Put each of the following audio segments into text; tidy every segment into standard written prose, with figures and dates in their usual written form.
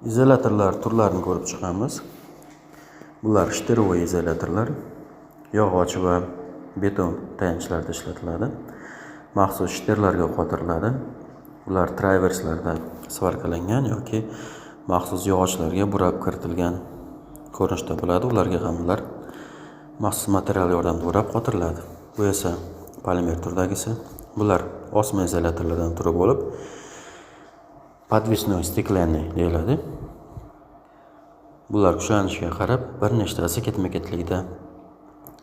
İzolyatorlar turlarini ko'rib chiqamiz. Bular shtirvoy izolyatorlar, yog'och va beton tayanchlarda ishlatiladi. Maxsus shtirlarga qotiriladi. Ular traverslarda svarkalangan yoki maxsus yog'ochlarga burab kiritilgan ko'rinishda bo'ladi. Ularga ham ular maxsus material yordamida burab qotiriladi. Bu esa polimer turdagisi. Bular osma izolyatorlardan turi bo'lib, подвесной стеклянный deyiladi. Bular kuchlanishiga qarab bir nechtasi ketma-ketlikda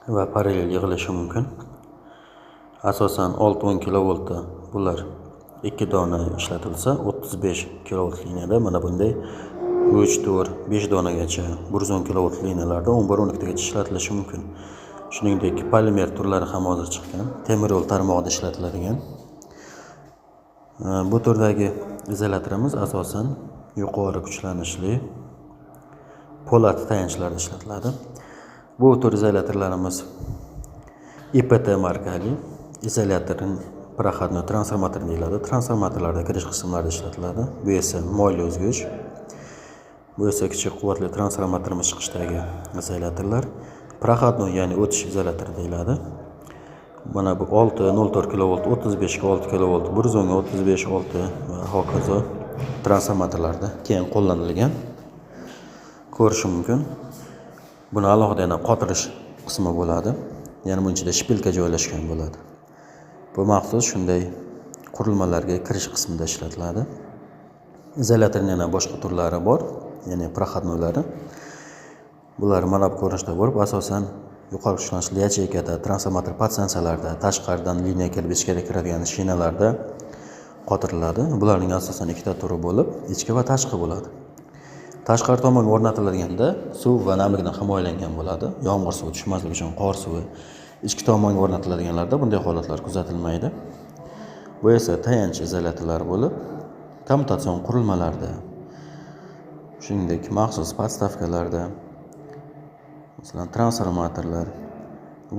va parallel yig'ilishi mumkin. Asosan 6-10 kilovoltda bular 2 dona ishlatilsa, 35 kilovolt liniyada mana bunday 3, 4, 5 donagacha 110 kilovolt liniyalarda 11-12 gacha ishlatilishi mumkin. Shuningdek, polimer turlari ham hozir chiqqan, temir yo'l tarmog'ida ishlatiladigan. Bu turdagi izolyatorimiz asosan yuqori kuchlanishli po'lat tayanchlarda ishlatiladi. Bu tur izolyatorlarimiz IPT markali izolyatorning proxodnoy transformator deyiladi. Transformatorlarda kirish qismlarida ishlatiladi. Bu esa moyli o'zgich. Bu esa kichik quvvatli transformatorimiz chiqishdagi izolyatorlar. Proxodnoy ya'ni o'tish izolyatori deyiladi. Mana bu 6-0.4 kilovolt, 35 ga 6 kilovolt, 110 ga 35 6 va hokazo transformatorlarda keng qo'llanilgan ko'rish mumkin. Buni alohida yana qotirish qismi bo'ladi. Ya'ni bunun ichida shpilka joylashgan bo'ladi. Bu maxsus shunday qurilmalarga kirish qismida ishlatiladi. Izolyatorning yana boshqa turlari bor, ya'ni proxodnoylari. Bular mana bu ko'rinishda bo'lib, asosan yuqori kuchlanishli yacheykada, transformator podstansiyalarda, tashqaridan liniya kelib ichkariga kiradigan shinalarda qotiriladi. Bularning asosan ikkita turi bo'lib, ichki va tashqi bo'ladi. Tashqari tomonga o'rnatilganda suv va namlikdan himoyalangan bo'ladi. Yomg'ir suvi tushmasligi uchun qor suvi. Ichki tomonga o'rnatiladiganlarda bunday holatlar kuzatilmaydi. Bu esa tayanch izolyatorlari bo'lib, kommutatsion qurilmalarda, shuningdek maxsus podstavkalarda, masalan transformatorlar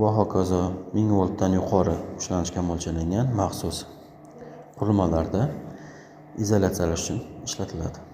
va hokazo 1000 voltdan yuqori kuchlanishga mo'ljallangan maxsus qurilmalarda izolyatsiyalash uchun ishlatiladi.